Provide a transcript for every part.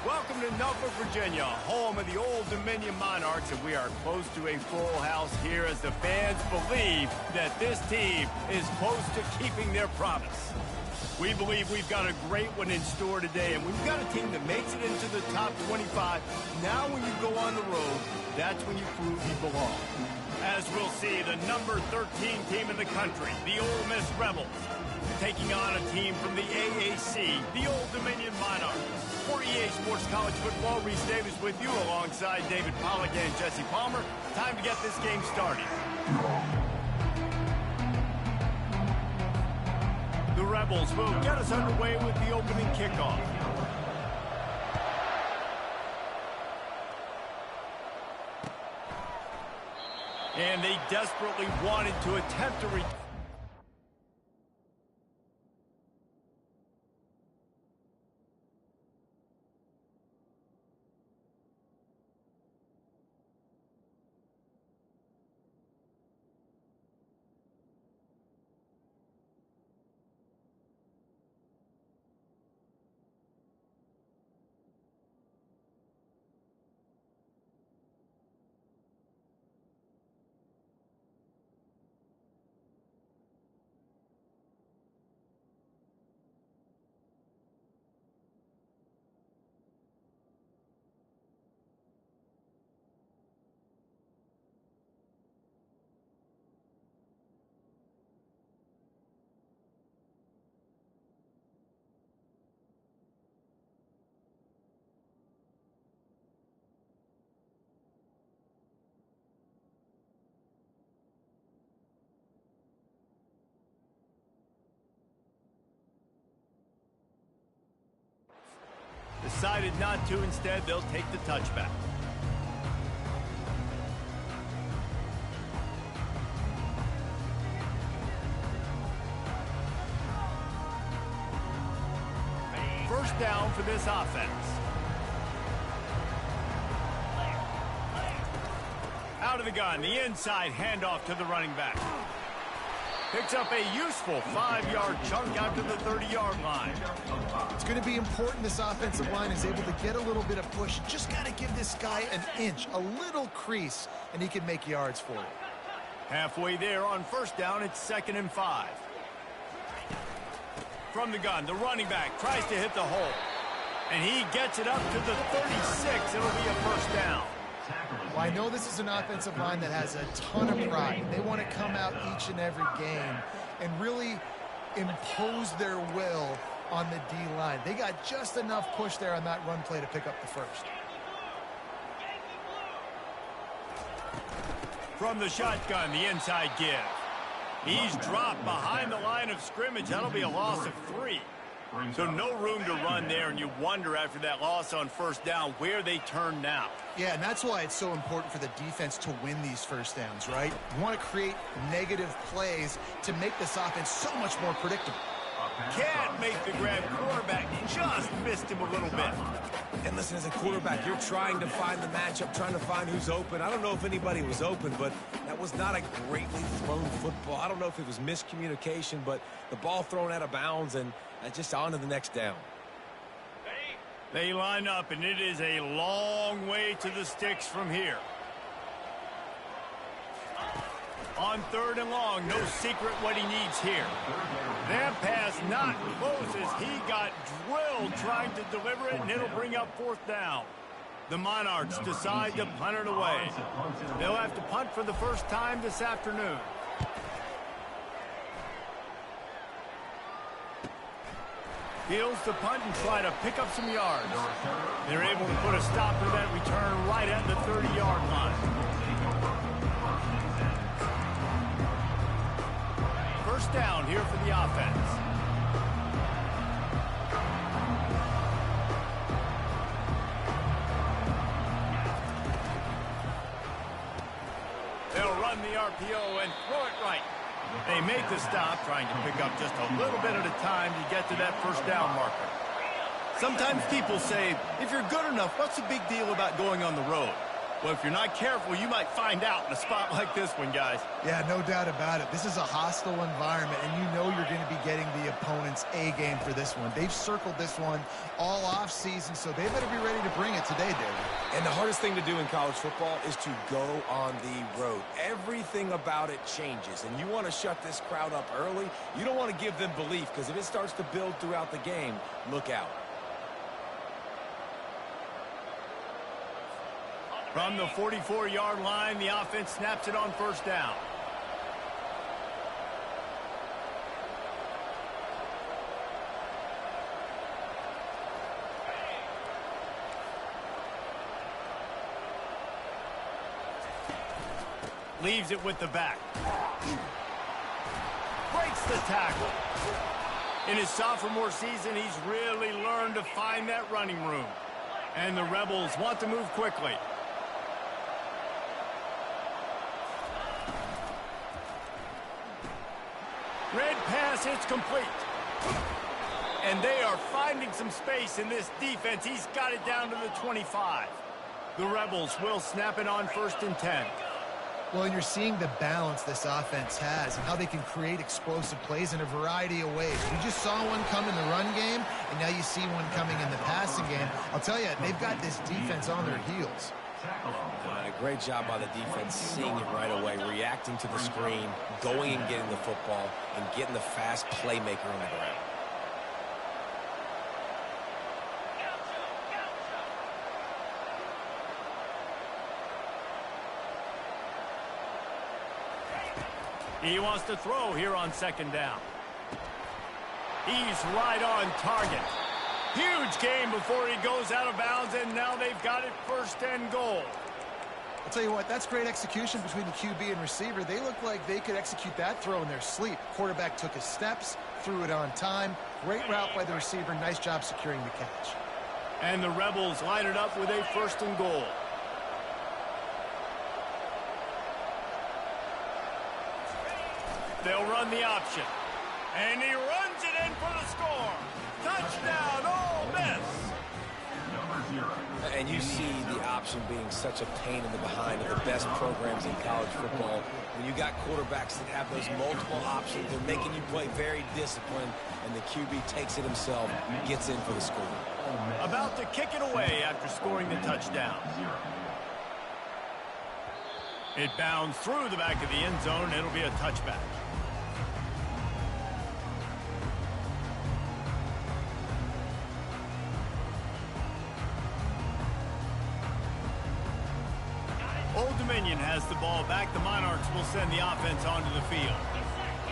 Welcome to Norfolk, Virginia, home of the Old Dominion Monarchs, and we are close to a full house here as the fans believe that this team is close to keeping their promise. We believe we've got a great one in store today, and we've got a team that makes it into the top 25. Now when you go on the road, that's when you prove you belong. As we'll see, the number 13 team in the country, the Ole Miss Rebels, taking on a team from the AAC, the Old Dominion Monarchs. For EA Sports College Football, Reese Davis with you alongside David Pollack and Jesse Palmer. Time to get this game started. The Rebels will get us underway with the opening kickoff. And they desperately wanted to attempt to decided not to. Instead, they'll take the touchback. First down for this offense. Out of the gun, the inside handoff to the running back. Picks up a useful 5-yard chunk out to the 30-yard line. It's going to be important this offensive line is able to get a little bit of push. Just got to give this guy an inch, a little crease, and he can make yards for it. Halfway there on first down, it's 2nd and 5. From the gun, the running back tries to hit the hole. And he gets it up to the 36. It'll be a first down. Well, I know this is an offensive line that has a ton of pride. They want to come out each and every game and really impose their will on the D-line. They got just enough push there on that run play to pick up the first. From the shotgun, the inside give. He's dropped behind the line of scrimmage. That'll be a loss of 3. So no room to run there, and you wonder after that loss on first down where they turn now. Yeah, and that's why it's so important for the defense to win these first downs, right? You want to create negative plays to make this offense so much more predictable. Can't make the grab. Quarterback just missed him a little bit. And listen, as a quarterback, you're trying to find the matchup, trying to find who's open. I don't know if anybody was open, but that was not a greatly thrown football. I don't know if it was miscommunication, but the ball thrown out of bounds and just on to the next down. They line up, and it is a long way to the sticks from here. On 3rd and long, no secret what he needs here. That pass not close as he got drilled trying to deliver it, and it'll bring up 4th down. The Monarchs decide to punt it away. They'll have to punt for the first time this afternoon. Fields to punt and try to pick up some yards. They're able to put a stop to that return right at the 30-yard line. First down here for the offense. They'll run the RPO and throw it right. They make the stop, trying to pick up just a little bit at a time to get to that first down marker. Sometimes people say, if you're good enough, what's the big deal about going on the road? Well, if you're not careful, you might find out in a spot like this one, guys. Yeah, no doubt about it. This is a hostile environment, and you know you're going to be getting the opponent's A game for this one. They've circled this one all off season, so they better be ready to bring it today, David. And the hardest thing to do in college football is to go on the road. Everything about it changes, and you want to shut this crowd up early. You don't want to give them belief, because if it starts to build throughout the game, look out. From the 44-yard line, the offense snaps it on first down. Leaves it with the back. Breaks the tackle. In his sophomore season, he's really learned to find that running room. And the Rebels want to move quickly. Red pass, it's complete. And they are finding some space in this defense. He's got it down to the 25. The Rebels will snap it on 1st and 10. Well, and you're seeing the balance this offense has and how they can create explosive plays in a variety of ways. We just saw one come in the run game, and now you see one coming in the passing game. I'll tell you, they've got this defense on their heels. A great job by the defense, seeing it right away, reacting to the screen, going and getting the football, and getting the fast playmaker on the ground. He wants to throw here on 2nd down. He's right on target. Huge game before he goes out of bounds, and now they've got it 1st and goal. I'll tell you what, that's great execution between the QB and receiver. They look like they could execute that throw in their sleep. Quarterback took his steps, threw it on time. Great route by the receiver. Nice job securing the catch. And the Rebels line it up with a 1st and goal. They'll run the option. And he runs it in for the score. Touchdown, Ole Miss. And you see the option being such a pain in the behind of the best programs in college football. When you got quarterbacks that have those multiple options, they're making you play very disciplined, and the QB takes it himself, gets in for the score. About to kick it away after scoring the touchdown. It bounds through the back of the end zone. It'll be a touchback. Old Dominion has the ball back. The Monarchs will send the offense onto the field.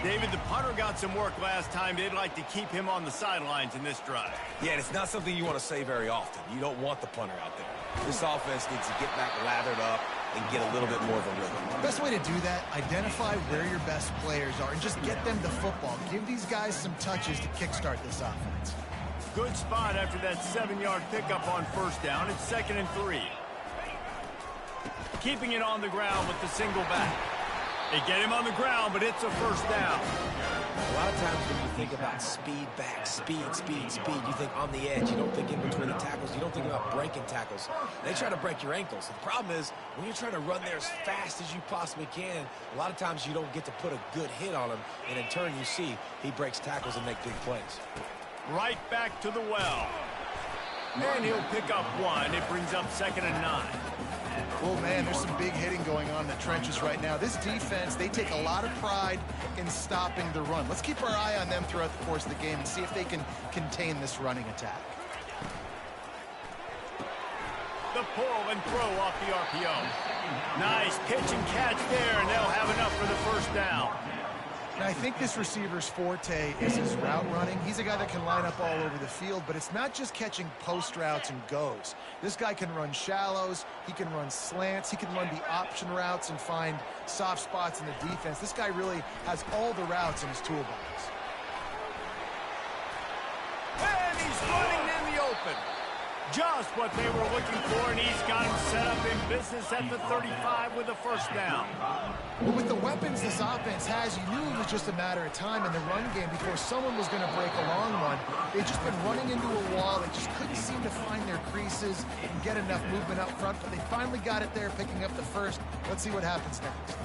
David, the punter got some work last time. They'd like to keep him on the sidelines in this drive. Yeah, and it's not something you want to say very often. You don't want the punter out there. This offense needs to get back lathered up and get a little bit more of a rhythm. The best way to do that, identify where your best players are and just get them the football. Give these guys some touches to kickstart this offense. Good spot after that 7-yard pickup on 1st down. It's 2nd and 3. Keeping it on the ground with the single back. They get him on the ground, but it's a 1st down. A lot of times when you think about speed back, speed, you think on the edge. You don't think in between the tackles. You don't think about breaking tackles. They try to break your ankles. The problem is when you're trying to run there as fast as you possibly can, a lot of times you don't get to put a good hit on him, and in turn you see he breaks tackles and make big plays. Right back to the well. And he'll pick up 1. It brings up 2nd and 9. Oh, man, there's some big hitting going on in the trenches right now. This defense, they take a lot of pride in stopping the run. Let's keep our eye on them throughout the course of the game and see if they can contain this running attack. The pull and throw off the RPO. Nice pitch and catch there, and they'll have enough for the 1st down. And I think this receiver's forte is his route running. He's a guy that can line up all over the field, but it's not just catching post routes and goes. This guy can run shallows, he can run slants, he can run the option routes and find soft spots in the defense. This guy really has all the routes in his toolbox. And he's running in the open. Just what they were looking for, and he's got him set up in business at the 35 with a first down. Well, with the weapons this offense has, you knew it was just a matter of time in the run game before someone was going to break a long one. They've just been running into a wall. They just couldn't seem to find their creases and get enough movement up front, but they finally got it there, picking up the first. Let's see what happens next.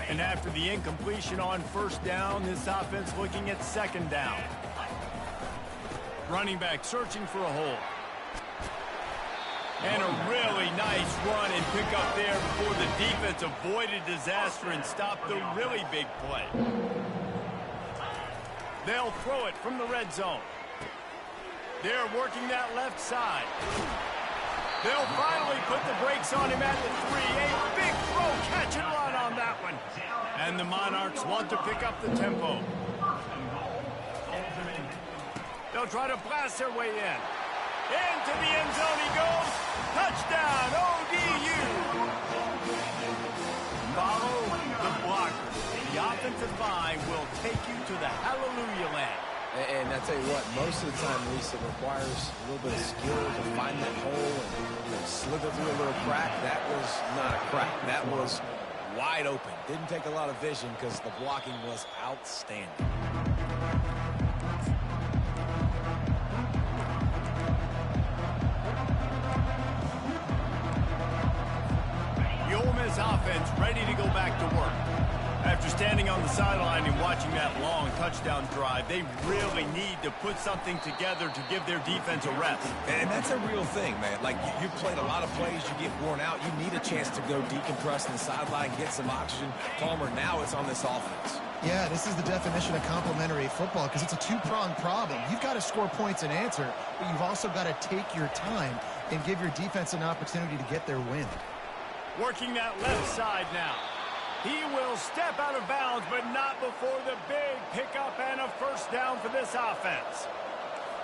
And after the incompletion on first down, this offense looking at second down. Running back searching for a hole. And a really nice run and pick up there before the defense avoided disaster and stopped the really big play. They'll throw it from the red zone. They're working that left side. They'll finally put the brakes on him at the 3. A big throw, catch and run on that one. And the Monarchs want to pick up the tempo. They'll try to blast their way in. Into the end zone he goes. Touchdown, ODU. Follow the blocker. The offensive line will take you to the hallelujah land. And I tell you what, most of the time, Lisa, it requires a little bit of skill to find that hole and slither through a little crack. That was not a crack. That was wide open. Didn't take a lot of vision because the blocking was outstanding. Offense ready to go back to work. After standing on the sideline and watching that long touchdown drive, they really need to put something together to give their defense a rest. And that's a real thing, man. Like, you played a lot of plays, you get worn out, you need a chance to go decompress on the sideline, get some oxygen. Palmer, now it's on this offense. Yeah, this is the definition of complementary football because it's a two-pronged problem. You've got to score points and answer, but you've also got to take your time and give your defense an opportunity to get their win. Working that left side now. He will step out of bounds, but not before the big pickup and a first down for this offense.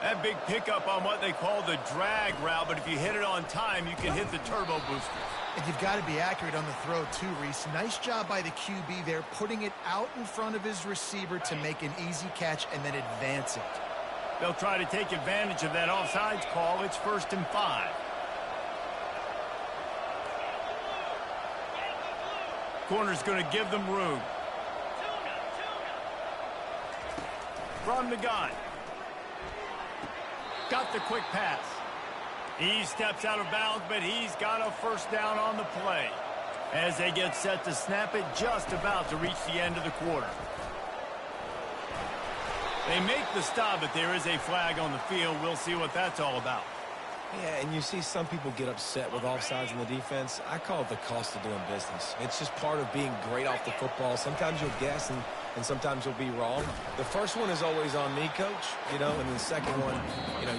That big pickup on what they call the drag route, but if you hit it on time, you can hit the turbo booster. And you've got to be accurate on the throw too, Reese. Nice job by the QB there, putting it out in front of his receiver to make an easy catch and then advance it. They'll try to take advantage of that offsides call. It's 1st and 5. Corner's going to give them room. From the gun. Got the quick pass. He steps out of bounds, but he's got a first down on the play. As they get set to snap it, just about to reach the end of the quarter. They make the stop, but there is a flag on the field. We'll see what that's all about. Yeah, and you see some people get upset with offsides in the defense. I call it the cost of doing business. It's just part of being great off the football. Sometimes you'll guess and sometimes you'll be wrong. The first one is always on me, coach, and the second one,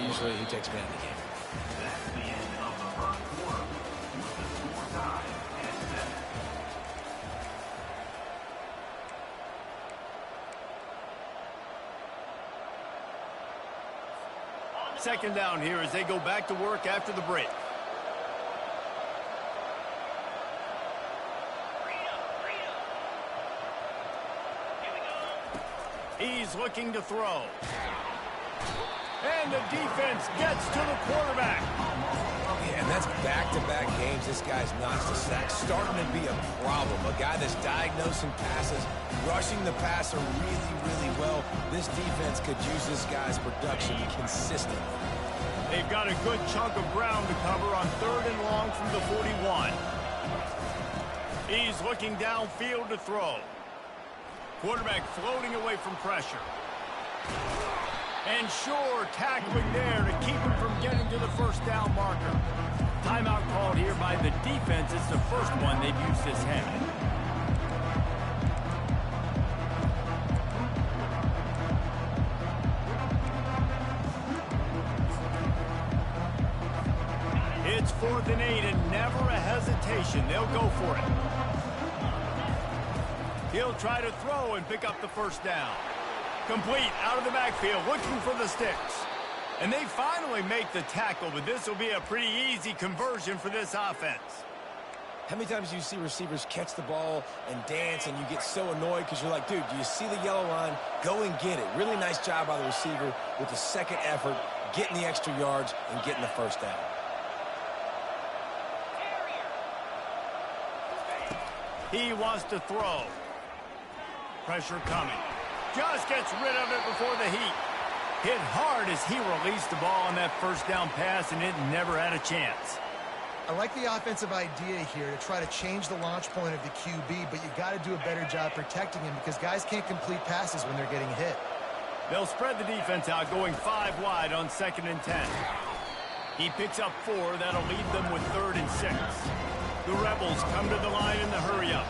usually he takes me out of the game. Second down here as they go back to work after the break. He's looking to throw. And the defense gets to the quarterback. Yeah, and that's back-to-back games. This guy's notched a sack. Starting to be a problem. A guy that's diagnosing passes, rushing the passer really, really well. This defense could use this guy's production consistently. They've got a good chunk of ground to cover on 3rd and long from the 41. He's looking downfield to throw. Quarterback floating away from pressure. And sure, tackling there to keep him from getting to the first down marker. Timeout called here by the defense. It's the first one they've used this half. It's 4th and 8 and never a hesitation. They'll go for it. He'll try to throw and pick up the first down. Complete out of the backfield, looking for the sticks. And they finally make the tackle, but this will be a pretty easy conversion for this offense. How many times do you see receivers catch the ball and dance and you get so annoyed because you're like, dude, do you see the yellow line? Go and get it. Really nice job by the receiver with the second effort, getting the extra yards and getting the first down. He wants to throw. Pressure coming. Just gets rid of it before the heat. Hit hard as he released the ball on that first down pass, and it never had a chance. I like the offensive idea here to try to change the launch point of the QB, but you got to do a better job protecting him because guys can't complete passes when they're getting hit. They'll spread the defense out, going 5 wide on 2nd and 10. He picks up 4. That'll leave them with 3rd and 6. The Rebels come to the line in the hurry-up.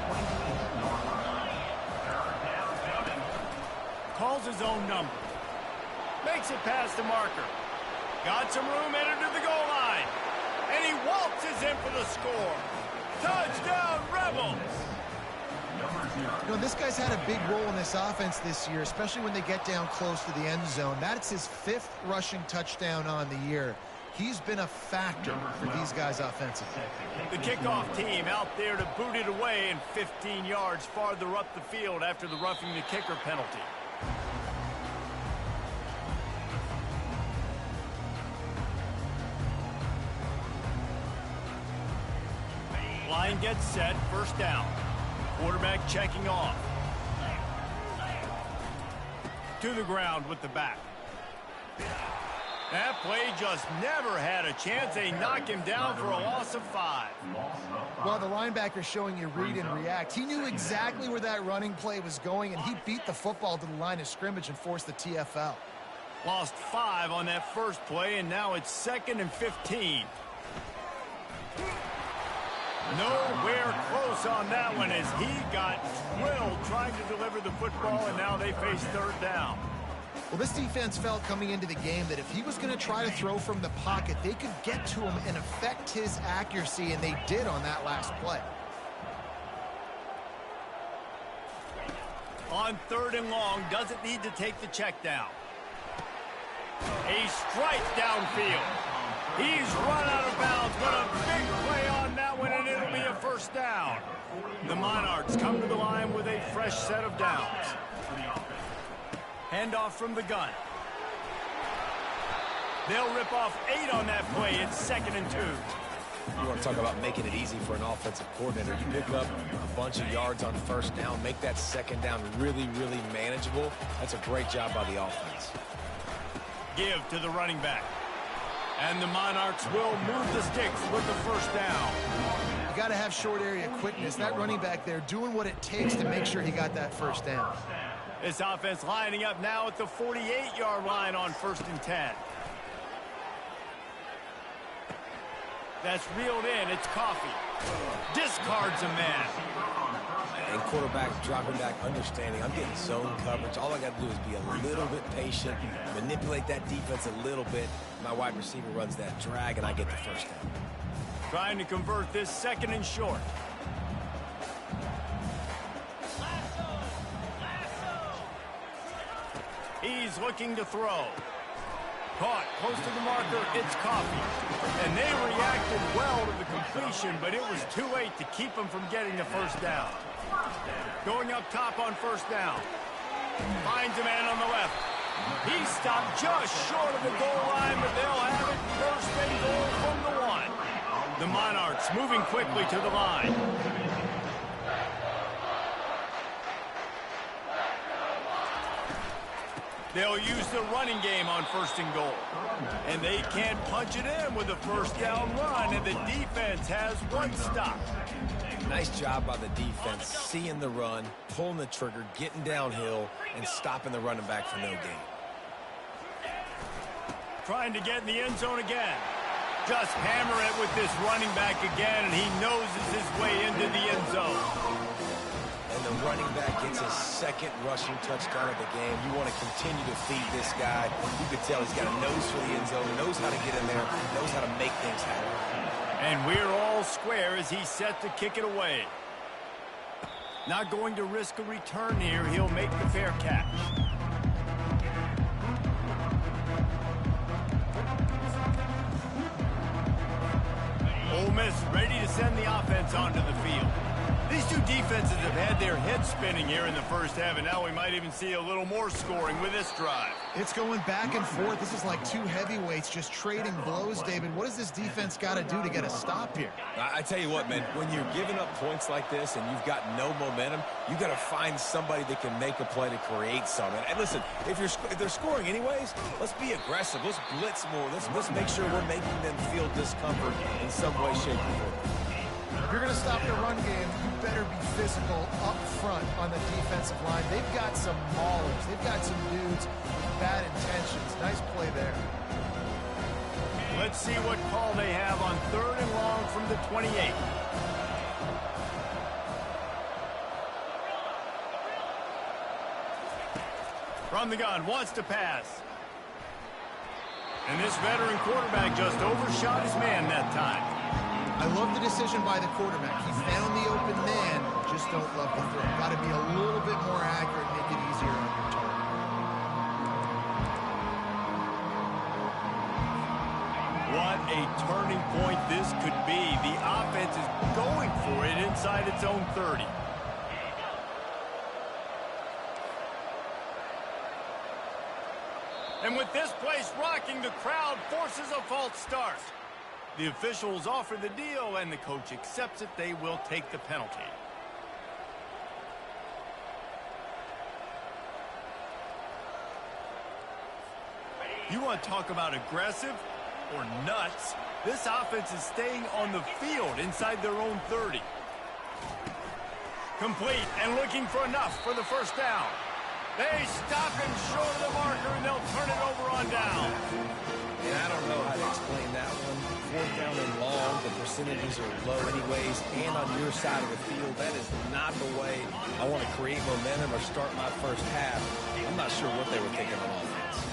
Calls his own number. Makes it past the marker. Got some room, entered to the goal line. And he waltzes in for the score. Touchdown, Rebels! You know, this guy's had a big role in this offense this year, especially when they get down close to the end zone. That's his 5th rushing touchdown on the year. He's been a factor for these guys offensively. The kickoff team out there to boot it away and 15 yards farther up the field after the roughing the kicker penalty. Line gets set, first down. Quarterback checking off. To the ground with the back. That play just never had a chance. They knock him down for a loss of 5. Well, the linebacker showing you read and react. He knew exactly where that running play was going, and he beat the football to the line of scrimmage and forced the TFL. Lost 5 on that first play, and now it's 2nd and 15. Nowhere close on that one as he got drilled trying to deliver the football, and now they face 3rd down. Well, this defense felt coming into the game that if he was going to try to throw from the pocket, they could get to him and affect his accuracy, and they did on that last play. On 3rd and long, doesn't need to take the check down. A strike downfield. He's run out of bounds, but a big play on that one, and it'll be a first down. The Monarchs come to the line with a fresh set of downs. Handoff from the gun. They'll rip off 8 on that play. It's 2nd and 2. You want to talk about making it easy for an offensive coordinator. You pick up a bunch of yards on first down, make that 2nd down really, really manageable. That's a great job by the offense. Give to the running back. And the Monarchs will move the sticks with the first down. You got to have short area quickness. That running back there doing what it takes to make sure he got that first down. This offense lining up now at the 48-yard line on 1st and 10. That's reeled in. It's Coffee. Discards a man. And quarterback dropping back, understanding I'm getting zone coverage. All I got to do is be a little bit patient, manipulate that defense a little bit. My wide receiver runs that drag, and I get the first down. Trying to convert this 2nd and short. He's looking to throw. Caught close to the marker, it's Coffee. And they reacted well to the completion, but it was too late to keep them from getting the first down. Going up top on first down. Finds a man on the left. He stopped just short of the goal line, but they'll have it 1st and goal from the 1. The Monarchs moving quickly to the line. They'll use the running game on 1st and goal. And they can't punch it in with a first down run, and the defense has 1 stop. Nice job by the defense, seeing the run, pulling the trigger, getting downhill, and stopping the running back for no gain. Trying to get in the end zone again. Just hammer it with this running back again, and he noses his way into the end zone. And the running back gets his 2nd rushing touchdown of the game. You want to continue to feed this guy. You could tell he's got a nose for the end zone, knows how to get in there, knows how to make things happen. And we're all square as he's set to kick it away. Not going to risk a return here. He'll make the fair catch. Ole Miss ready to send the offense onto the field. These two defenses have had their heads spinning here in the first half, and now we might even see a little more scoring with this drive. It's going back and forth. This is like two heavyweights just trading blows, David. What does this defense got to do to get a stop here? I tell you what, man, when you're giving up points like this and you've got no momentum, you got to find somebody that can make a play to create something. And listen, if they're scoring anyways, let's be aggressive. Let's blitz more. Let's make sure we're making them feel discomfort in some way, shape, or form. If you're going to stop the run game, you better be physical up front on the defensive line. They've got some maulers. They've got some dudes with bad intentions. Nice play there. Let's see what call they have on 3rd and long from the 28. From the gun, wants to pass. And this veteran quarterback just overshot his man that time. I love the decision by the quarterback. He found the open man, just don't love the throw. Got to be a little bit more accurate, make it easier on your target. What a turning point this could be. The offense is going for it inside its own 30. And with this place rocking, the crowd forces a false start. The officials offer the deal, and the coach accepts it. They will take the penalty. You want to talk about aggressive or nuts? This offense is staying on the field inside their own 30. Complete and looking for enough for the first down. They stop him short of the marker, and they'll turn it over on down. And I don't know how to explain that one. 4th down and long, the percentages are low anyways, and on your side of the field, that is not the way I want to create momentum or start my first half. I'm not sure what they were thinking on offense.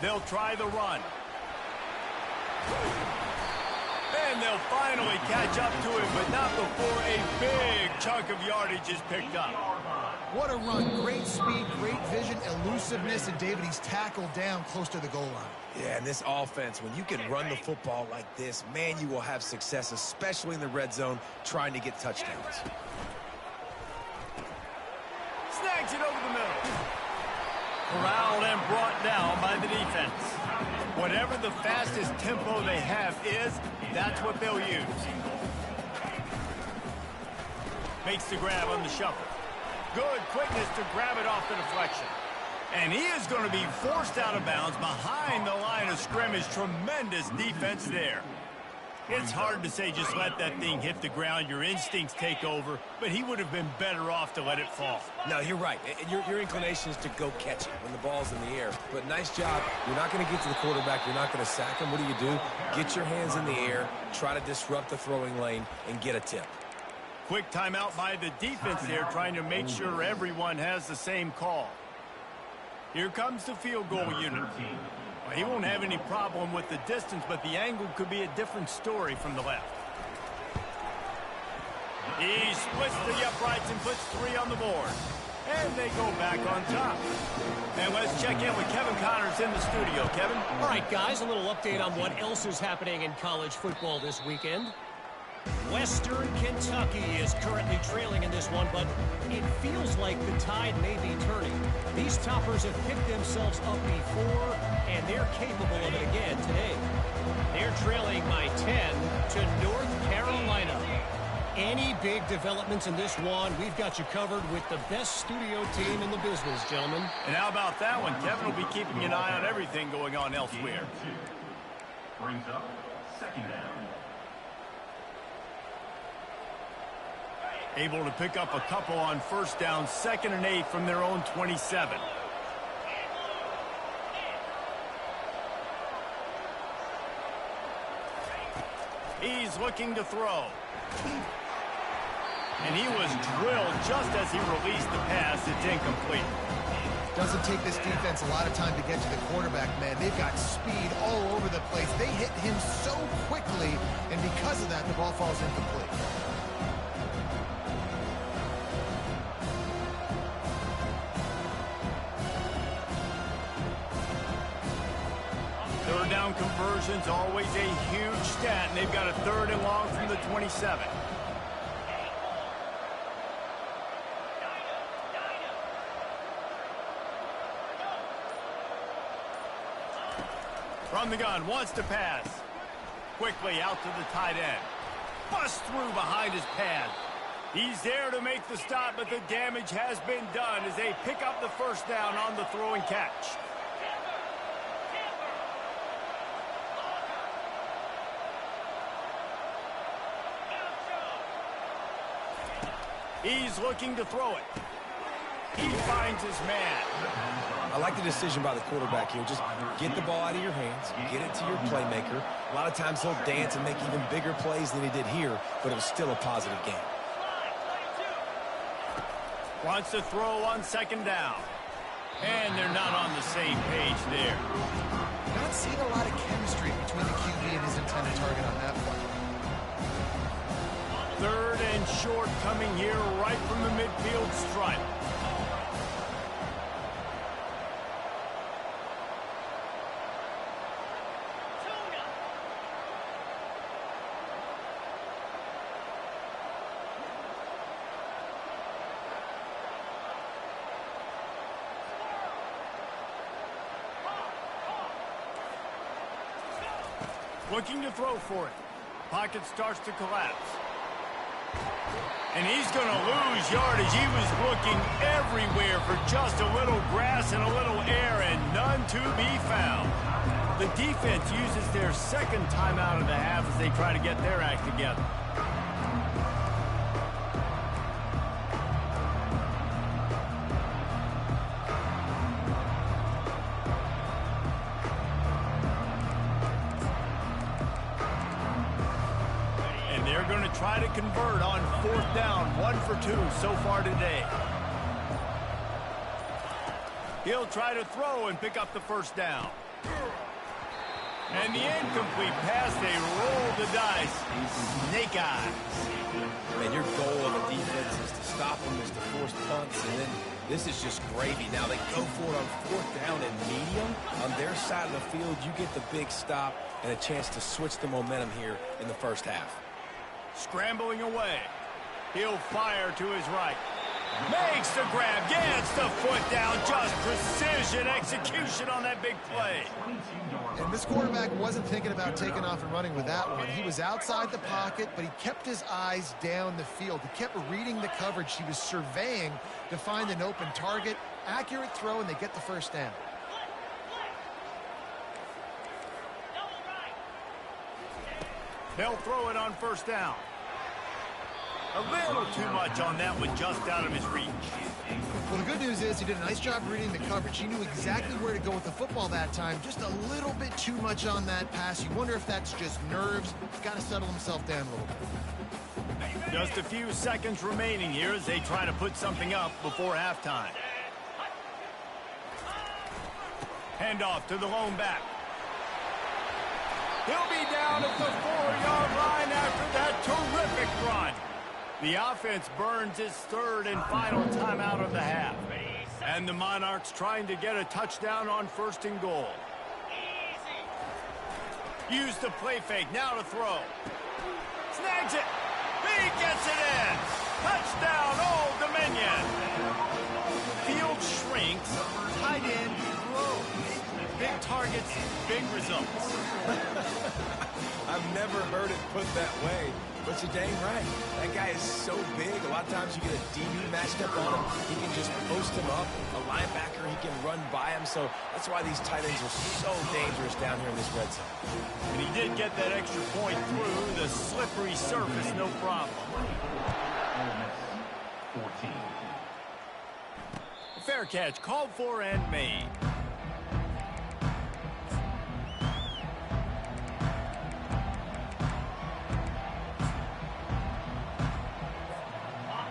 They'll try the run. And they'll finally catch up to him, but not before a big chunk of yardage is picked up. What a run. Great speed, great vision, elusiveness, and David, he's tackled down close to the goal line. Yeah, and this offense, when you can run the football like this, man, you will have success, especially in the red zone, trying to get touchdowns. Snags it over the middle. Corralled and brought down by the defense. Whatever the fastest tempo they have is, that's what they'll use. Makes the grab on the shuffle. Good quickness to grab it off the deflection. And he is going to be forced out of bounds behind the line of scrimmage. Tremendous defense there. It's hard to say just let that thing hit the ground. Your instincts take over, but he would have been better off to let it fall. No, you're right. And your inclination is to go catch it when the ball's in the air. But nice job. You're not going to get to the quarterback. You're not going to sack him. What do? Get your hands in the air, try to disrupt the throwing lane, and get a tip. Quick timeout by the defense there, trying to make sure everyone has the same call. Here comes the field goal unit. Well, he won't have any problem with the distance, but the angle could be a different story from the left. He splits the uprights and puts 3 on the board. And they go back on top. And let's check in with Kevin Connors in the studio. Kevin? All right, guys, a little update on what else is happening in college football this weekend. Western Kentucky is currently trailing in this one, but it feels like the tide may be turning. These toppers have picked themselves up before, and they're capable of it again today. They're trailing by 10 to North Carolina. Any big developments in this one, we've got you covered with the best studio team in the business, gentlemen. And how about that one? Kevin will be keeping an eye on everything going on elsewhere. Brings up 2nd down. Able to pick up a couple on 1st down, 2nd and 8 from their own 27. He's looking to throw. And he was drilled just as he released the pass. It's incomplete. Doesn't take this defense a lot of time to get to the quarterback, man. They've got speed all over the place. They hit him so quickly, and because of that, the ball falls incomplete. Third down conversions, always a huge stat, and they've got a 3rd and long from the 27. From the gun, wants to pass. Quickly out to the tight end. Busts through behind his pad. He's there to make the stop, but the damage has been done as they pick up the first down on the throw and catch. He's looking to throw it. He finds his man. I like the decision by the quarterback here. Just get the ball out of your hands, get it to your playmaker. A lot of times he'll dance and make even bigger plays than he did here, but it was still a positive game. Wants to throw on second down. And they're not on the same page there. Not seeing a lot of chemistry between the QB and his intended target on that play. Third and short coming here right from the midfield stripe. Looking to throw for it. Pocket starts to collapse. And he's going to lose yardage. He was looking everywhere for just a little grass and a little air, and none to be found. The defense uses their second timeout of the half as they try to get their act together. They're going to try to convert on fourth down, 1 for 2 so far today. He'll try to throw and pick up the first down. And the incomplete pass, they roll the dice. Snake eyes. And your goal of a defense is to stop them, is to force punts, and then this is just gravy. Now they go for it on fourth down and medium. On their side of the field, you get the big stop and a chance to switch the momentum here in the first half. Scrambling away. He'll fire to his right. Makes the grab. Gets the foot down. Just precision execution on that big play. And this quarterback wasn't thinking about taking off and running with that one. He was outside the pocket, but he kept his eyes down the field. He kept reading the coverage. He was surveying to find an open target. Accurate throw, and they get the first down. They'll throw it on first down. A little too much on that one, just out of his reach. Well, the good news is he did a nice job reading the coverage. He knew exactly where to go with the football that time. Just a little bit too much on that pass. You wonder if that's just nerves. He's got to settle himself down a little bit. Just a few seconds remaining here as they try to put something up before halftime. Handoff to the lone back. He'll be down at the 4-yard line after that terrific run. The offense burns its third and final timeout of the half. And the Monarchs trying to get a touchdown on first and goal. Use the play fake, now to throw. Snags it. He gets it in. Touchdown, Old Dominion. Field shrinks, tight end grows. Big targets, big results. I've never heard it put that way, but you're dang right. That guy is so big. A lot of times you get a DB matched up on him. He can just post him up. A linebacker, he can run by him. So that's why these tight ends are so dangerous down here in this red zone. And he did get that extra point through the slippery surface, no problem. 14. Fair catch, called for and made.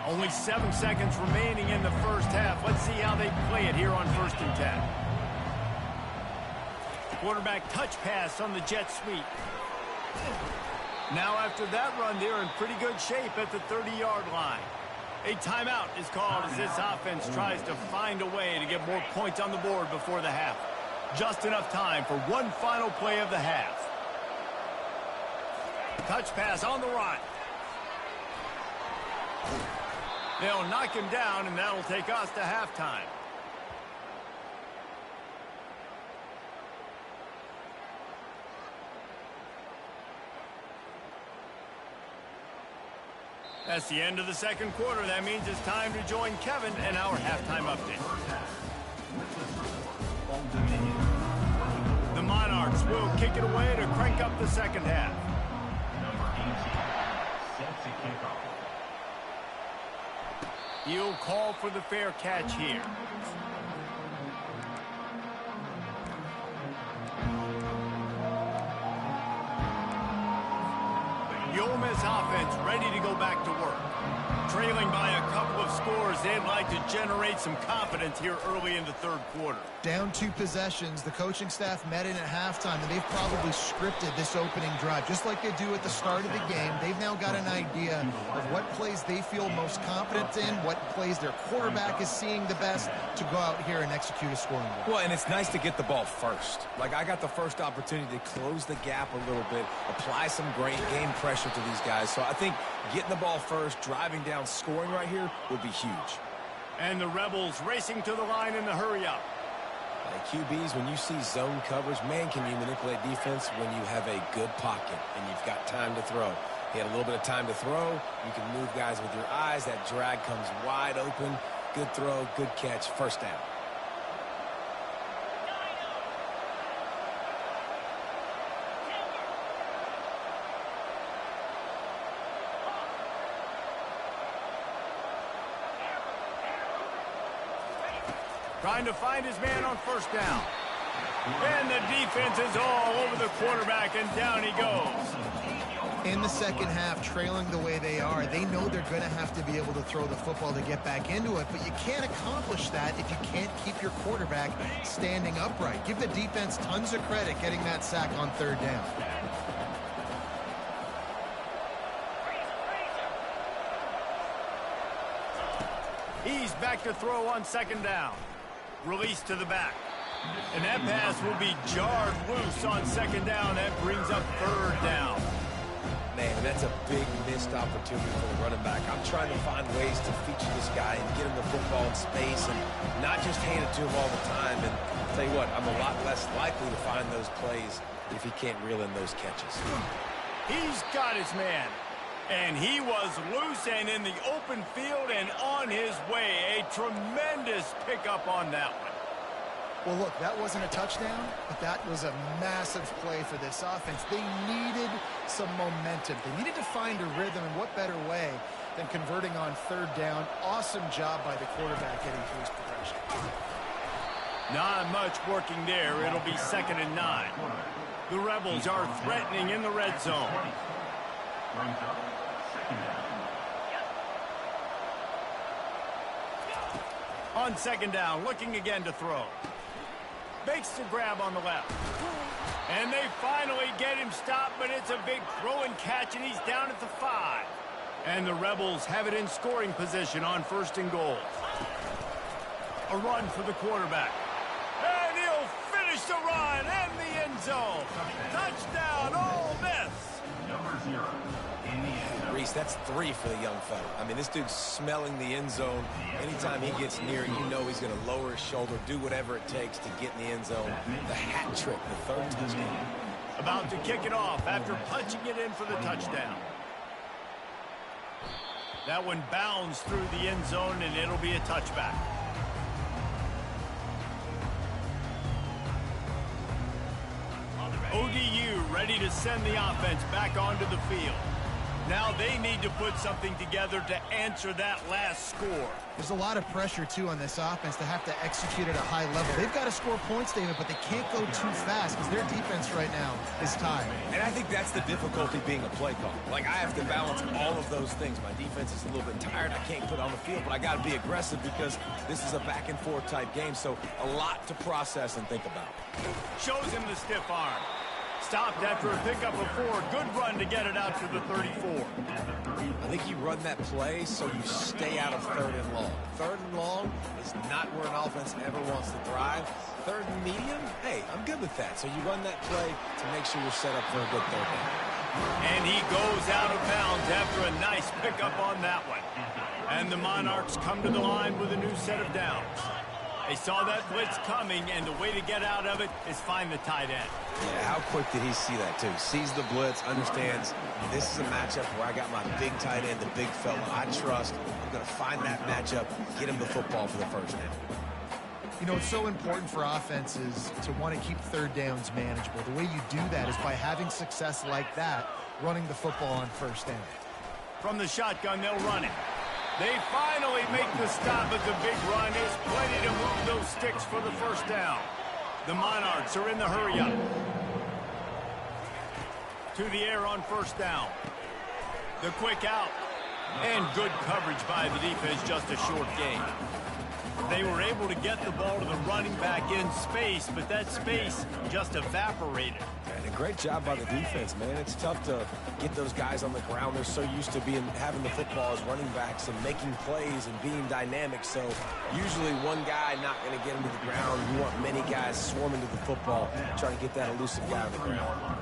Only 7 seconds remaining in the first half. Let's see how they play it here on 1st and 10. Quarterback touch pass on the jet sweep. Now after that run, they're in pretty good shape at the 30-yard line. A timeout is called as this offense tries to find a way to get more points on the board before the half. Just enough time for one final play of the half. Touch pass on the run. They'll knock him down, and that'll take us to halftime. That's the end of the second quarter. That means it's time to join Kevin and our halftime update. The Monarchs will kick it away to crank up the second half. Number 18 sets a kickoff. He'll call for the fair catch here. The Ole Miss offense ready to go back to work. Trailing by a couple of scores, they'd like to generate some confidence here early in the third quarter. Down 2 possessions, the coaching staff met in at halftime, and they've probably scripted this opening drive. Just like they do at the start of the game, they've now got an idea of what plays they feel most confident in, what plays their quarterback is seeing the best to go out here and execute a scoring goal. Well, and it's nice to get the ball first. Like, I got the first opportunity to close the gap a little bit, apply some great game pressure to these guys. So I think getting the ball first, driving down, scoring right here would be huge. And the Rebels racing to the line in the hurry-up. Like QBs, when you see zone coverage, man, can you manipulate defense when you have a good pocket and you've got time to throw. He had a little bit of time to throw. You can move guys with your eyes. That drag comes wide open. Good throw, good catch, first down. Trying to find his man on first down. And the defense is all over the quarterback, and down he goes. In the second half, trailing the way they are, they know they're going to have to be able to throw the football to get back into it, but you can't accomplish that if you can't keep your quarterback standing upright. Give the defense tons of credit getting that sack on third down. He's back to throw on second down. Release to the back. And that pass will be jarred loose on second down. That brings up third down. Man, that's a big missed opportunity for the running back. I'm trying to find ways to feature this guy and get him the football in space and not just hand it to him all the time. And I'll tell you what, I'm a lot less likely to find those plays if he can't reel in those catches. He's got his man. And he was loose and in the open field and on his way. A tremendous pickup on that one. Well, look, that wasn't a touchdown, but that was a massive play for this offense. They needed some momentum. They needed to find a rhythm, and what better way than converting on third down. Awesome job by the quarterback getting through his progression. Not much working there. It'll be 2nd and 9. The Rebels are threatening in the red zone. Brings up second down. On second down, looking again to throw. Makes the grab on the left. And they finally get him stopped, but it's a big throw and catch, and he's down at the 5. And the Rebels have it in scoring position on 1st and goal. A run for the quarterback. And he'll finish the run and the end zone. Touchdown, Ole Miss. Number 0 in the end zone. Reese, that's 3 for the young fella. I mean, this dude's smelling the end zone. Anytime he gets near, you know he's going to lower his shoulder, do whatever it takes to get in the end zone. The hat trick, the 3rd touchdown. About to kick it off after punching it in for the touchdown. That one bounds through the end zone, and it'll be a touchback. ODU ready to send the offense back onto the field. Now they need to put something together to answer that last score. There's a lot of pressure, too, on this offense to have to execute at a high level. They've got to score points, David, but they can't go too fast because their defense right now is tired. And I think that's the difficulty being a play call. Like, I have to balance all of those things. My defense is a little bit tired. I can't put on the field, but I got to be aggressive because this is a back-and-forth type game, so a lot to process and think about. Shows him the stiff arm. Stopped after a pickup of 4. Good run to get it out to the 34. I think you run that play so you stay out of 3rd and long. 3rd and long is not where an offense ever wants to thrive. 3rd and medium, hey, I'm good with that. So you run that play to make sure you're set up for a good 3rd down. And he goes out of bounds after a nice pickup on that one. And the Monarchs come to the line with a new set of downs. They saw that blitz coming, and the way to get out of it is find the tight end. Yeah, how quick did he see that, too? Sees the blitz, understands this is a matchup where I got my big tight end, the big fella I trust. I'm going to find that matchup, get him the football for the first down. You know, it's so important for offenses to want to keep third downs manageable. The way you do that is by having success like that, running the football on first down. From the shotgun, they'll run it. They finally make the stop at the big run. There's plenty to move those sticks for the first down. The Monarchs are in the hurry-up. To the air on first down. The quick out. And good coverage by the defense, just a short gain. They were able to get the ball to the running back in space, but that space just evaporated. And a great job by the defense, man. It's tough to get those guys on the ground. They're so used to having the football as running backs and making plays and being dynamic. So usually one guy not going to get him to the ground. You want many guys swarming to the football, trying to get that elusive guy on the ground.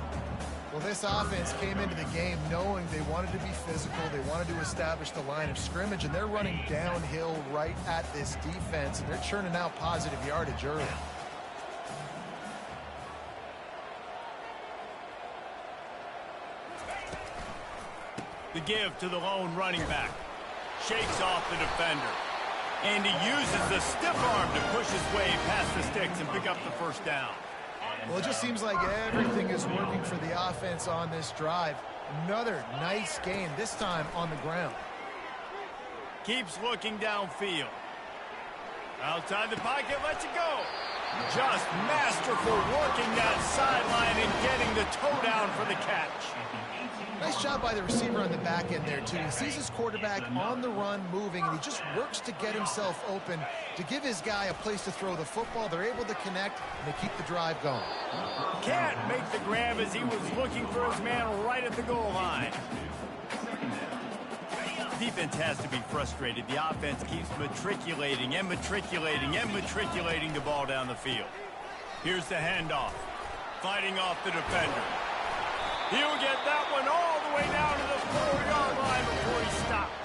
Well, this offense came into the game knowing they wanted to be physical. They wanted to establish the line of scrimmage, and they're running downhill right at this defense, and they're churning out positive yardage early. The give to the lone running back. Shakes off the defender. And he uses the stiff arm to push his way past the sticks and pick up the first down. Well, it just seems like everything is working for the offense on this drive. Another nice gain, this time on the ground. Keeps looking downfield. Outside the pocket, lets it go. Just masterful working that sideline and getting the toe down for the catch. Nice job by the receiver on the back end there, too. He sees his quarterback on the run moving, and he just works to get himself open to give his guy a place to throw the football. They're able to connect, and they keep the drive going. Can't make the grab as he was looking for his man right at the goal line. Defense has to be frustrated. The offense keeps matriculating and matriculating and matriculating the ball down the field. Here's the handoff. Fighting off the defender. He'll get that one all the way down to the 4-yard line before he stopped.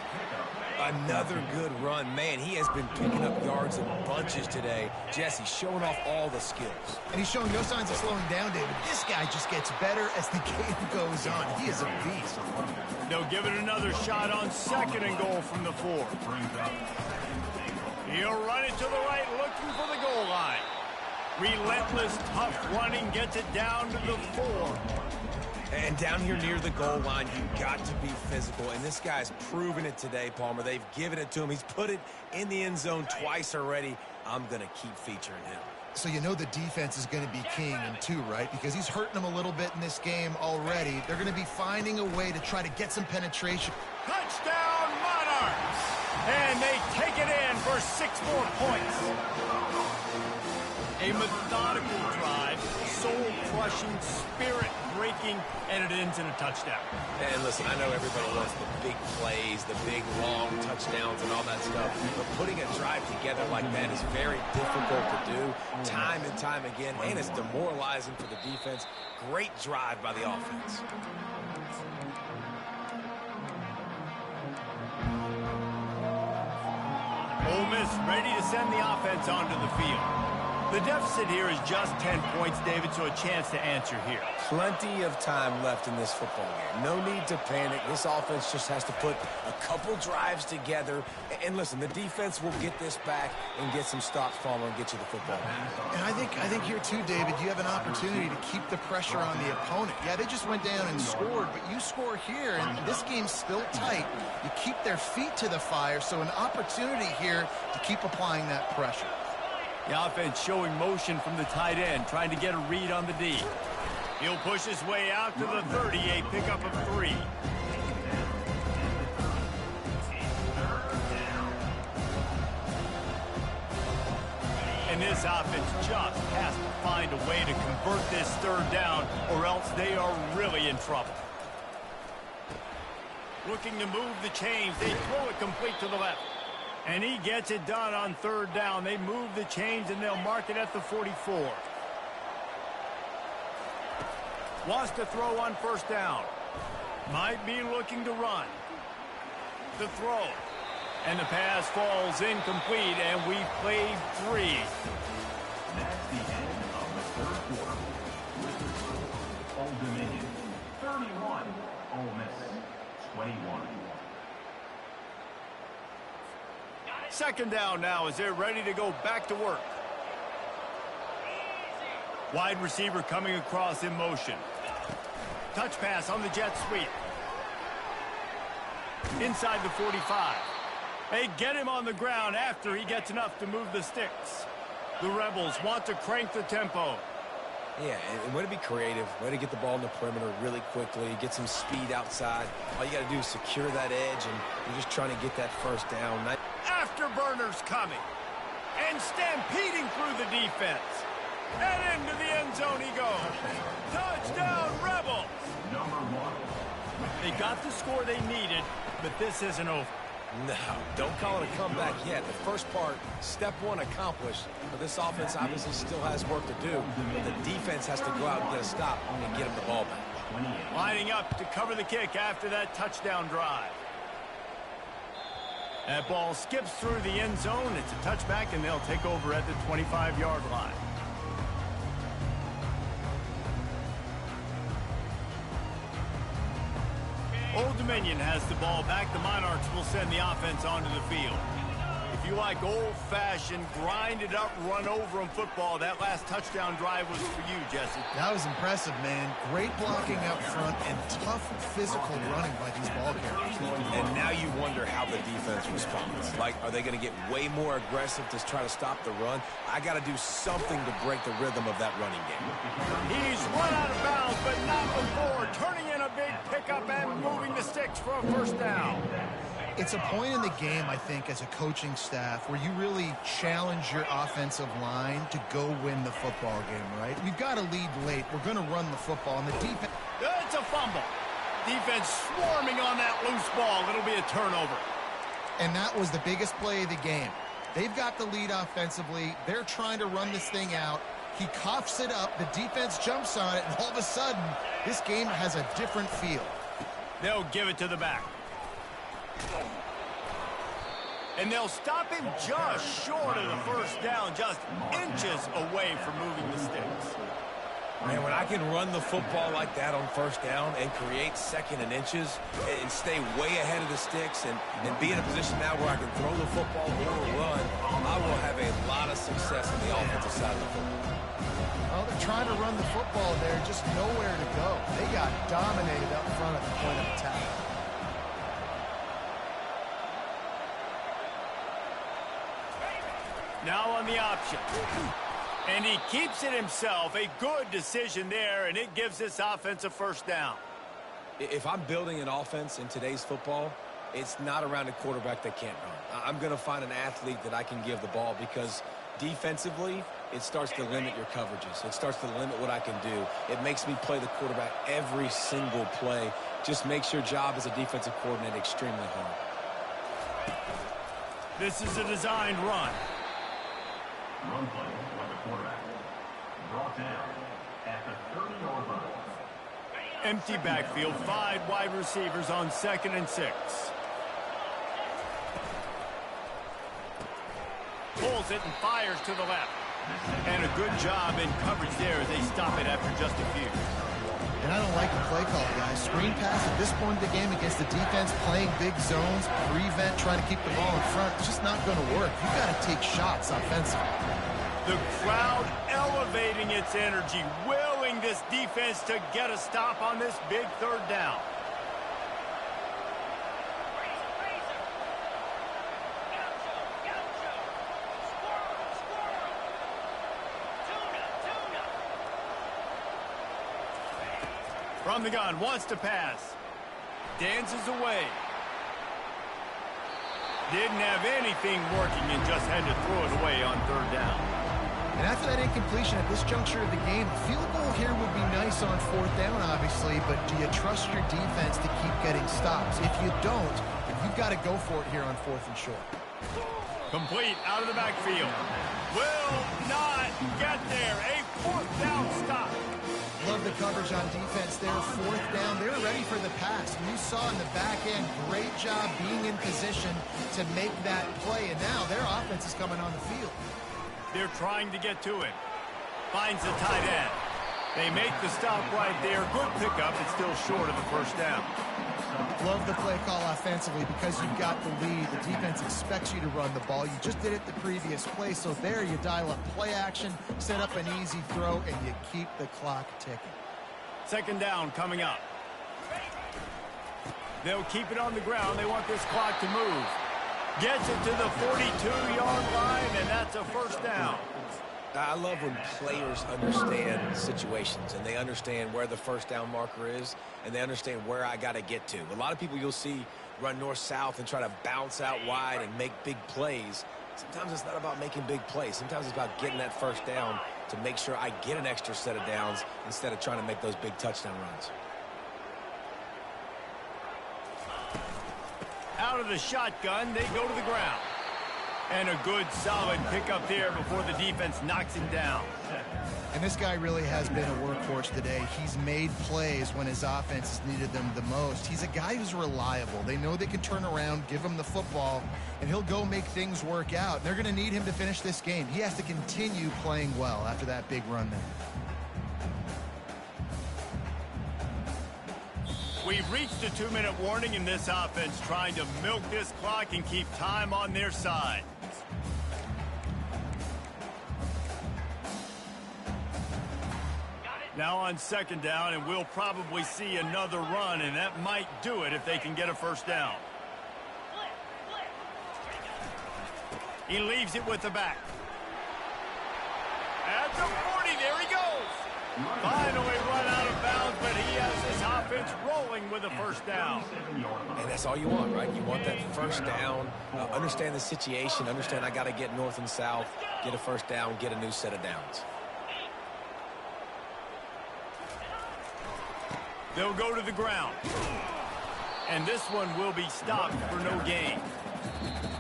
Another good run. Man, he has been picking up yards in bunches today. Jesse showing off all the skills. And he's showing no signs of slowing down, David. This guy just gets better as the game goes on. He is a beast. They'll give it another shot on 2nd and goal from the 4. He'll run it to the right, looking for the goal line. Relentless, tough running gets it down to the 4. And down here near the goal line, you've got to be physical. And this guy's proven it today, Palmer. They've given it to him. He's put it in the end zone twice already. I'm going to keep featuring him. So you know the defense is going to be king in 2, right? Because he's hurting them a little bit in this game already. They're going to be finding a way to try to get some penetration. Touchdown, Monarchs! And they take it in for 6 more points. A methodical drive, soul-crushing, spirit-breaking, and it ends in a touchdown. And listen, I know everybody wants the big plays, the big, long touchdowns and all that stuff, but putting a drive together like that is very difficult to do time and time again, and it's demoralizing for the defense. Great drive by the offense. Ole Miss ready to send the offense onto the field. The deficit here is just 10 points, David, so a chance to answer here. Plenty of time left in this football game. No need to panic. This offense just has to put a couple drives together. And listen, the defense will get this back and get some stops, Palmer, and get you the football back. And I think here too, David, you have an opportunity to keep the pressure on the opponent. Yeah, they just went down and scored, but you score here, and this game's still tight. You keep their feet to the fire, so an opportunity here to keep applying that pressure. The offense showing motion from the tight end, trying to get a read on the D. He'll push his way out to the 30, a pickup of 3. And this offense just has to find a way to convert this 3rd down, or else they are really in trouble. Looking to move the chains. They throw it complete to the left. And he gets it done on 3rd down. They move the chains, and they'll mark it at the 44. Wants to throw on 1st down. Might be looking to run. The throw. And the pass falls incomplete, and we played 3. That's the end of the third quarter. Old Dominion, 31. Ole Miss, 21. Second down now as they're ready to go back to work. Wide receiver coming across in motion. Touch pass on the jet sweep. Inside the 45. They get him on the ground after he gets enough to move the sticks. The Rebels want to crank the tempo. Yeah, and way to be creative, way to get the ball in the perimeter really quickly, get some speed outside. All you got to do is secure that edge, and you're just trying to get that first down. Afterburners coming. And stampeding through the defense. And into the end zone he goes. Touchdown, Rebels! Number 1. They got the score they needed, but this isn't over. No, don't call it a comeback yet. The first part, step 1 accomplished, but this offense obviously still has work to do. The defense has to go out and get a stop and get him the ball back. Lining up to cover the kick after that touchdown drive. That ball skips through the end zone. It's a touchback, and they'll take over at the 25-yard line. Old Dominion has the ball back. The Monarchs will send the offense onto the field. If you like old-fashioned, grinded-up, run-over-'em football, that last touchdown drive was for you, Jesse. That was impressive, man. Great blocking up front and tough physical running by these ball carriers. And now you wonder how the defense responds. Like, are they going to get way more aggressive to try to stop the run? I got to do something to break the rhythm of that running game. He's run out of bounds, but not before. Turning in a big pickup and moving the sticks for a first down. It's a point in the game, I think, as a coaching staff where you really challenge your offensive line to go win the football game, right? We've got to lead late. We're going to run the football, and the defense... It's a fumble. Defense swarming on that loose ball. It'll be a turnover. And that was the biggest play of the game. They've got the lead offensively. They're trying to run this thing out. He coughs it up. The defense jumps on it, and all of a sudden, this game has a different feel. They'll give it to the back. And they'll stop him just short of the first down, just inches away from moving the sticks. Man, when I can run the football like that on first down and create second and inches and stay way ahead of the sticks and be in a position now where I can throw the football or run, I will have a lot of success on the offensive side of the football. Well, they're trying to run the football there, just nowhere to go. They got dominated up front at the point of attack. Now on the option. And he keeps it himself. A good decision there, and it gives this offense a first down. If I'm building an offense in today's football, it's not around a quarterback that can't run. I'm going to find an athlete that I can give the ball because defensively, it starts to limit your coverages. It starts to limit what I can do. It makes me play the quarterback every single play. Just makes your job as a defensive coordinator extremely hard. This is a designed run. Run play by the quarterback. Brought down at the 30-yard line. Empty backfield, 5 wide receivers on 2nd and 6. Pulls it and fires to the left. And a good job in coverage there as they stop it after just a few. And I don't like the play call, guys. Screen pass at this point in the game against the defense, playing big zones, prevent, trying to keep the ball in front. It's just not going to work. You've got to take shots offensively. The crowd elevating its energy, willing this defense to get a stop on this big third down. From the gun, wants to pass. Dances away. Didn't have anything working and just had to throw it away on third down. And after that incompletion at this juncture of the game, a field goal here would be nice on 4th down, obviously, but do you trust your defense to keep getting stops? If you don't, you've got to go for it here on 4th and short. Complete out of the backfield. Will not get there. A 4th down stop. Love the coverage on defense there. Fourth down, they're ready for the pass. You saw in the back end, great job being in position to make that play, and now their offense is coming on the field. They're trying to get to it. Finds the tight end. They make the stop right there. Good pickup. It's still short of the first down. Love the play call offensively because you've got the lead. The defense expects you to run the ball. You just did it the previous play, so there you dial up play action, set up an easy throw, and you keep the clock ticking. Second down coming up. They'll keep it on the ground. They want this clock to move. Gets it to the 42-yard line, and that's a first down. I love when players understand situations and they understand where the first down marker is and they understand where I got to get to. A lot of people you'll see run north-south and try to bounce out wide and make big plays. Sometimes it's not about making big plays. Sometimes it's about getting that first down to make sure I get an extra set of downs instead of trying to make those big touchdown runs. Out of the shotgun, they go to the ground. And a good, solid pickup there before the defense knocks him down. And this guy really has been a workhorse today. He's made plays when his offense has needed them the most. He's a guy who's reliable. They know they can turn around, give him the football, and he'll go make things work out. They're going to need him to finish this game. He has to continue playing well after that big run there. We've reached a 2-minute warning in this offense, trying to milk this clock and keep time on their side. Now on second down, and we'll probably see another run, and that might do it if they can get a first down. He leaves it with the back. At the 40, there he goes. Finally run out of bounds, but he has his offense rolling with a first down. And that's all you want, right? You want that first down, understand the situation, understand I got to get north and south, get a first down, get a new set of downs. They'll go to the ground. And this one will be stopped for no gain.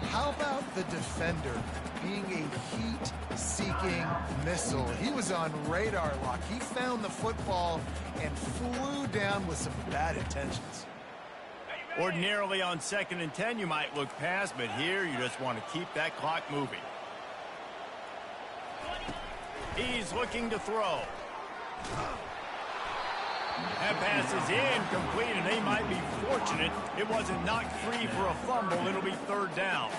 How about the defender being a heat-seeking missile? He was on radar lock. He found the football and flew down with some bad intentions. Ordinarily on 2nd and 10, you might look past, but here you just want to keep that clock moving. He's looking to throw. That pass is incomplete, and they might be fortunate it wasn't knocked free for a fumble. It'll be third down.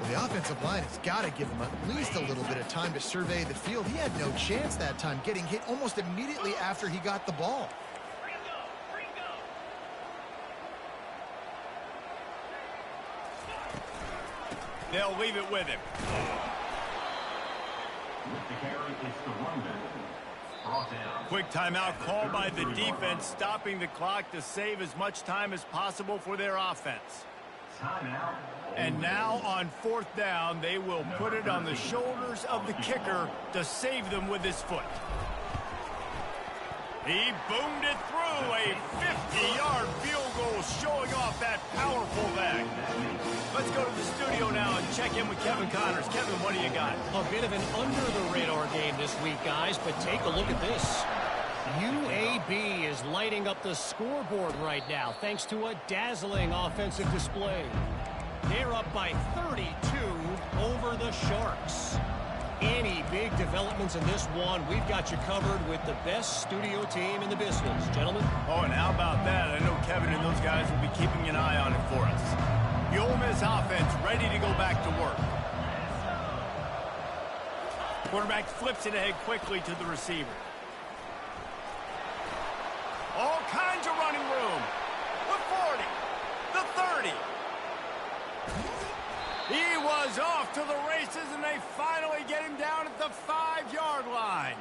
Well, the offensive line has got to give him at least a little bit of time to survey the field. He had no chance that time, getting hit almost immediately after he got the ball. They'll leave it with him. With the carry, it's the running. Brought down. Quick timeout called by the defense, stopping the clock to save as much time as possible for their offense. Timeout. And now on 4th down, they will put it on the shoulders of the kicker to save them with his foot. He boomed it through, a 50-yard field goal showing off that powerful back. Let's go to the studio now and check in with Kevin Connors. Kevin, what do you got? A bit of an under-the-radar game this week, guys, but take a look at this. UAB is lighting up the scoreboard right now thanks to a dazzling offensive display. They're up by 32 over the Sharks. Any big developments in this one, we've got you covered with the best studio team in the business. Gentlemen? Oh, and how about that? I know Kevin and those guys will be keeping an eye on it for us. The Ole Miss offense ready to go back to work. Quarterback flips it ahead quickly to the receiver. All kinds of running room. The 40, the 30. He was off to the races, and they finally get him down at the 5-yard line.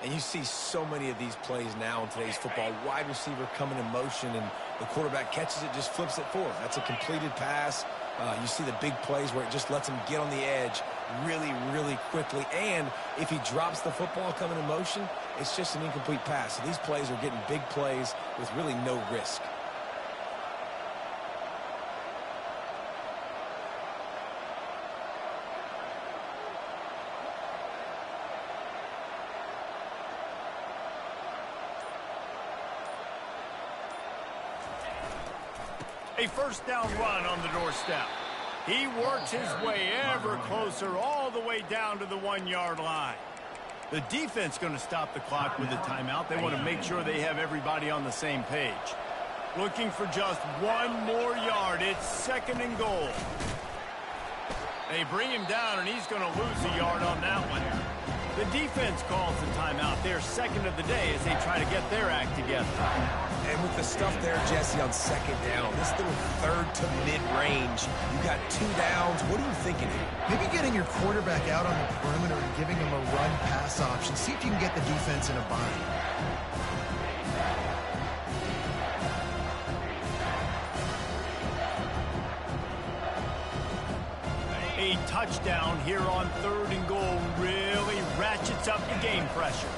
And you see so many of these plays now in today's football. Wide receiver coming in motion, and the quarterback catches it, just flips it forward. That's a completed pass. You see the big plays where it just lets him get on the edge really, really quickly. And if he drops the football coming in motion, it's just an incomplete pass. So these plays are getting big plays with really no risk. A first down run on the doorstep. He works his way ever closer all the way down to the 1-yard line. The defense going to stop the clock with a timeout. They want to make sure they have everybody on the same page. Looking for just one more yard. It's 2nd and goal. They bring him down, and he's going to lose a yard on that one. The defense calls the timeout. They're 2nd of the day as they try to get their act together. And with the stuff there, Jesse, on 2nd down, this little 3rd to mid-range, you got 2 downs. What are you thinking here? Maybe getting your quarterback out on the perimeter and giving him a run-pass option. See if you can get the defense in a bind. A touchdown here on 3rd and goal really ratchets up the game pressure.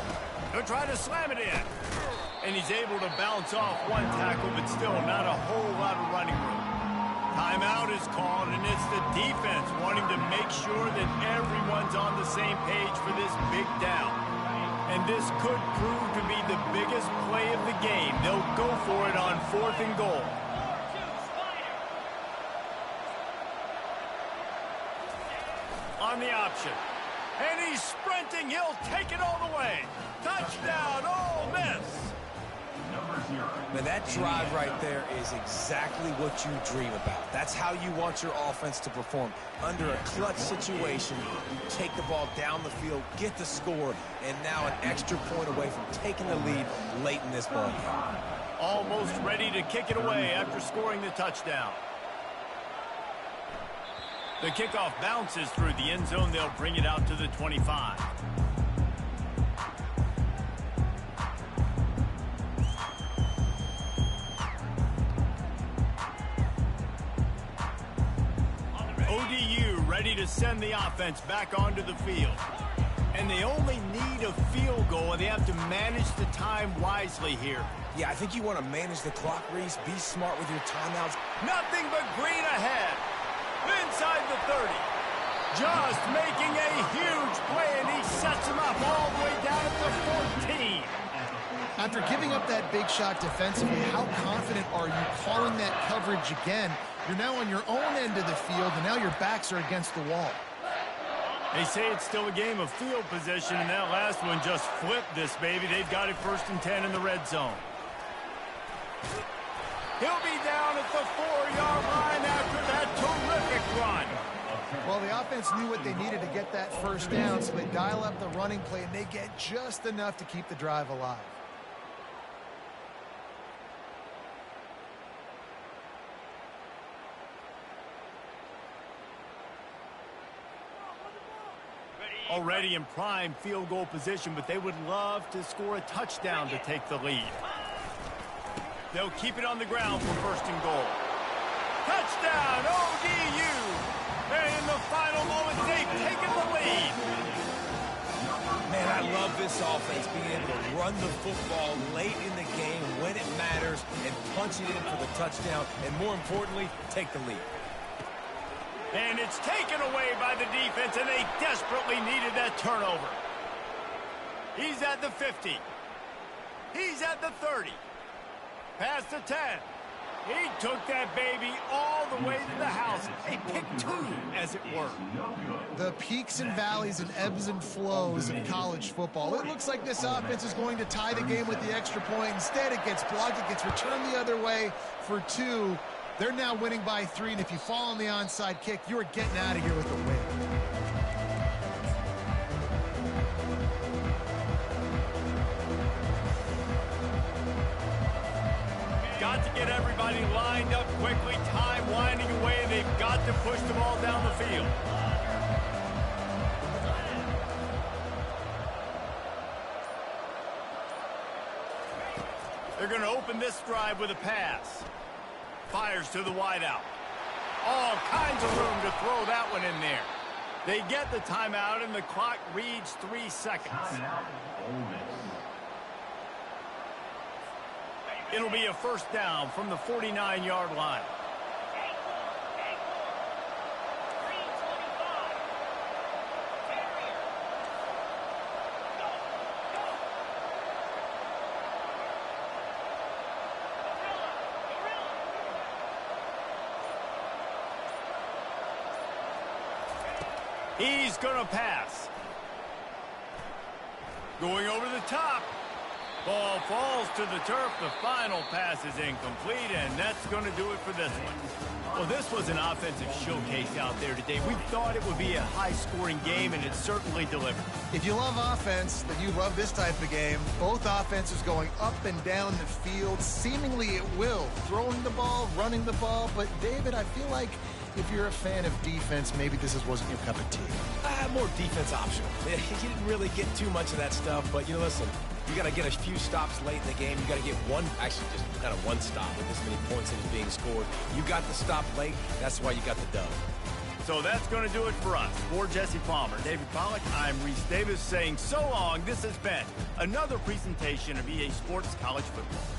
He'll try to slam it in. And he's able to bounce off one tackle, but still not a whole lot of running room. Timeout is called, and it's the defense wanting to make sure that everyone's on the same page for this big down. And this could prove to be the biggest play of the game. They'll go for it on 4th and goal. On the option. And he's sprinting. He'll take it all the way. Touchdown, Ole Miss. Man, that drive right there is exactly what you dream about. That's how you want your offense to perform. Under a clutch situation, you take the ball down the field, get the score, and now an extra point away from taking the lead late in this ball game. Almost ready to kick it away after scoring the touchdown. The kickoff bounces through the end zone. They'll bring it out to the 25. ODU ready to send the offense back onto the field. And they only need a field goal, and they have to manage the time wisely here. Yeah, I think you want to manage the clock, Reese. Be smart with your timeouts. Nothing but green ahead. Inside the 30. Just making a huge play, and he sets him up all the way down at the 14. After giving up that big shot defensively, how confident are you calling that coverage again? You're now on your own end of the field, and now your backs are against the wall. They say it's still a game of field position, and that last one just flipped this baby. They've got it 1st and 10 in the red zone. He'll be down at the 4-yard line after that terrific run. Well, the offense knew what they needed to get that first down, so they dial up the running play, and they get just enough to keep the drive alive. Already in prime field goal position, but they would love to score a touchdown to take the lead. They'll keep it on the ground for 1st and goal. Touchdown, ODU! And in the final moments, they've taken the lead. Man, I love this offense being able to run the football late in the game when it matters and punch it in for the touchdown, and more importantly, take the lead. And it's taken away by the defense, and they desperately needed that turnover. He's at the 50. He's at the 30. Past the 10. He took that baby all the way to the house. A pick 2, as it were. The peaks and valleys and ebbs and flows of college football. It looks like this offense is going to tie the game with the extra point. Instead, it gets blocked. It gets returned the other way for 2. They're now winning by 3, and if you fall on the onside kick, you are getting out of here with a win. Got to get everybody lined up quickly, time winding away, and they've got to push the ball down the field. They're going to open this drive with a pass. Fires to the wideout. All kinds of room to throw that one in there. They get the timeout, and the clock reads 3 seconds. It'll be a first down from the 49-yard line. He's going to pass. Going over the top. Ball falls to the turf. The final pass is incomplete, and that's going to do it for this one. Well, this was an offensive showcase out there today. We thought it would be a high-scoring game, and it certainly delivered. If you love offense, then you love this type of game. Both offenses going up and down the field, seemingly at will, throwing the ball, running the ball. But, David, I feel like if you're a fan of defense, maybe this wasn't your cup of tea. More defense optional. You didn't really get too much of that stuff, but, listen, you got to get a few stops late in the game. You got to get actually just kind of one stop with this many points that is being scored. You got the stop late. That's why you got the dub. So that's going to do it for us. For Jesse Palmer, David Pollack, I'm Reese Davis saying so long. This has been another presentation of EA Sports College Football.